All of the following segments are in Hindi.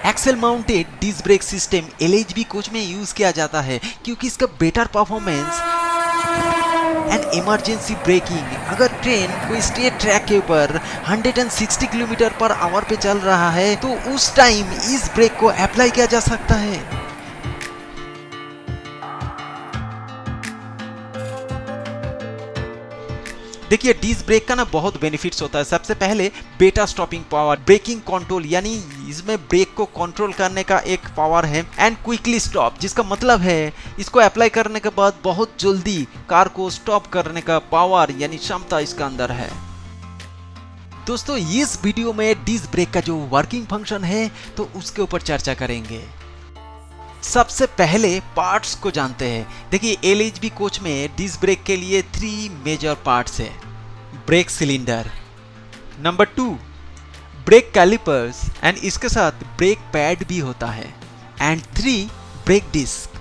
Excel mounted disc brake system LHB coach में यूज किया जाता है क्योंकि इसका better performance and emergency braking. अगर ट्रेन कोई स्ट्रेट ट्रैक के ऊपर 160 किलोमीटर पर आवर पे चल रहा है तो उस टाइम इस ब्रेक को अप्लाई किया जा सकता है। देखिए डिस्क ब्रेक का ना बहुत बेनिफिट्स होता है। सबसे पहले बेटा स्टॉपिंग पावर, ब्रेकिंग कंट्रोल, यानी इसमें ब्रेक को कंट्रोल करने का एक पावर है, एंड क्विकली स्टॉप, जिसका मतलब है इसको अप्लाई करने के बाद बहुत जल्दी कार को स्टॉप करने का पावर यानी क्षमता इसका अंदर है। दोस्तों इस वीडियो में डिस्क ब्रेक का जो वर्किंग फंक्शन है तो उसके ऊपर चर्चा करेंगे। सबसे पहले पार्ट्स को जानते हैं। देखिए LHB कोच में डिस्क ब्रेक के लिए 3 मेजर पार्ट्स है। Brake cylinder, number 2 brake calipers and इसके साथ ब्रेक पैड भी होता है, एंड 3 ब्रेक डिस्क।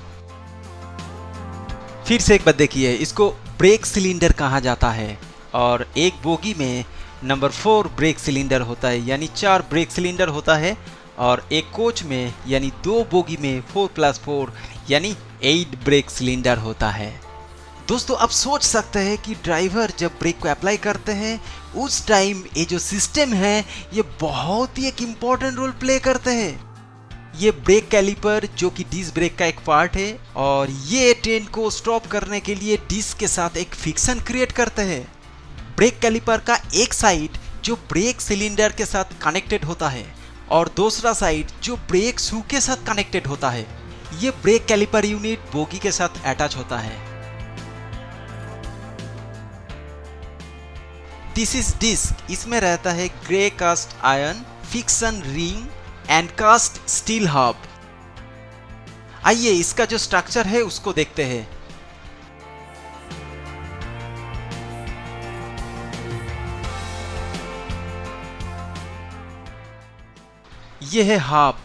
फिर से एक बात देखिए, इसको ब्रेक सिलेंडर कहा जाता है और एक बोगी में नंबर 4 ब्रेक सिलेंडर होता है, यानी 4 ब्रेक सिलेंडर होता है, और एक कोच में यानी 2 बोगी में 4+4 यानी 8 ब्रेक सिलेंडर होता है। दोस्तों आप सोच सकते हैं कि ड्राइवर जब ब्रेक को अप्लाई करते हैं उस टाइम ये जो सिस्टम है ये बहुत ही एक इम्पोर्टेंट रोल प्ले करते हैं। ये ब्रेक कैलिपर जो कि डिस्क ब्रेक का एक पार्ट है और ये ट्रेन को स्टॉप करने के लिए डिस्क के साथ एक फिक्सन क्रिएट करते हैं। ब्रेक कैलिपर का एक साइड जो ब्रेक सिलेंडर के साथ कनेक्टेड होता है और दूसरा साइड जो ब्रेक शू के साथ कनेक्टेड होता है। ये ब्रेक कैलिपर यूनिट बोगी के साथ अटैच होता है। दिस इज डिस्क, इसमें रहता है grey cast iron, friction ring and cast steel hub. आइए इसका जो स्ट्रक्चर है उसको देखते हैं। ये है हब,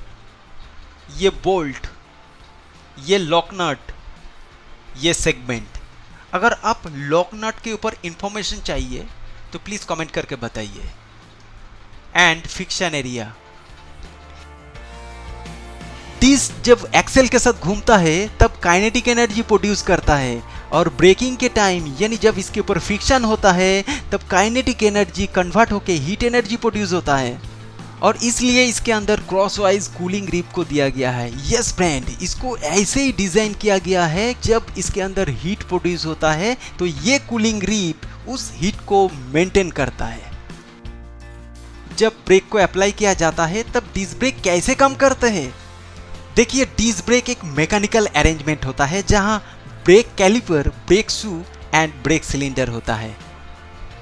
ये बोल्ट, ये लॉक नट, ये सेगमेंट। अगर आप लॉक नट के ऊपर इंफॉर्मेशन चाहिए तो प्लीज कमेंट करके बताइए। एंड फिक्शन एरिया, डिस्क जब एक्सेल के साथ घूमता है तब काइनेटिक एनर्जी प्रोड्यूस करता है और ब्रेकिंग के टाइम यानी जब इसके ऊपर फ्रिक्शन होता है तब काइनेटिक एनर्जी कन्वर्ट होके हीट एनर्जी प्रोड्यूस होता है और इसलिए इसके अंदर क्रॉसवाइज कूलिंग ग्रिप को दिया गया है। यस फ्रेंड, इसको ऐसे ही डिजाइन किया गया है जब इसके अंदर हीट प्रोड्यूस होता है तो ये कूलिंग ग्रिप उस हीट को मेंटेन करता है। जब ब्रेक को अप्लाई किया जाता है तब डिस्क ब्रेक कैसे काम करते हैं। देखिए डिस्क ब्रेक एक मैकेनिकल अरेंजमेंट होता है जहां brake caliper, brake shoe and brake cylinder होता है।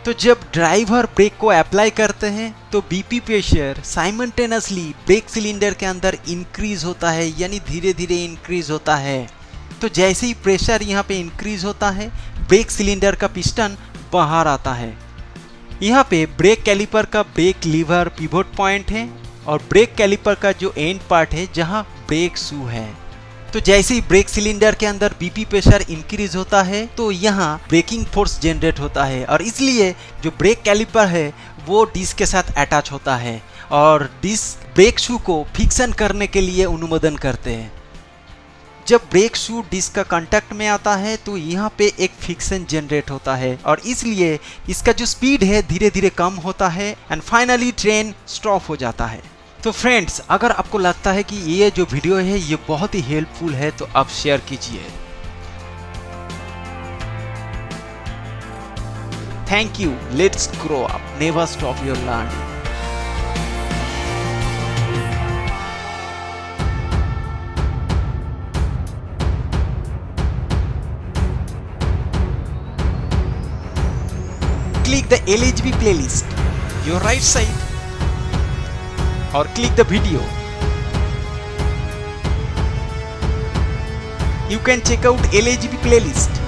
तो जब ड्राइवर ब्रेक को अप्लाई करते हैं तो BP pressure simultaneously brake cylinder के अंदर इंक्रीज होता है, यानी धीरे धीरे इंक्रीज होता है। तो जैसे ही प्रेशर यहाँ पे इंक्रीज होता है ब्रेक सिलेंडर का पिस्टन बाहर आता है। यहाँ पे ब्रेक कैलिपर का ब्रेक लीवर पिवोट पॉइंट है और ब्रेक कैलिपर का जो एंड पार्ट है जहाँ ब्रेक शू है। तो जैसे ही ब्रेक सिलेंडर के अंदर BP प्रेशर इंक्रीज होता है तो यहाँ ब्रेकिंग फोर्स जनरेट होता है और इसलिए जो ब्रेक कैलिपर है वो डिस्क के साथ अटैच होता है और डिस्क ब्रेक शू को फिक्सन करने के लिए अनुमोदन करते हैं। जब ब्रेक शू डिस्क का कांटेक्ट में आता है तो यहाँ पे एक फिक्सन जनरेट होता है और इसलिए इसका जो स्पीड है धीरे धीरे कम होता है एंड फाइनली ट्रेन स्टॉप हो जाता है। तो फ्रेंड्स अगर आपको लगता है कि ये जो वीडियो है ये बहुत ही हेल्पफुल है तो आप शेयर कीजिए। Thank you, let's grow up, never stop your learning. Click the LHB playlist, your right side, or click the video. You can check out LHB playlist.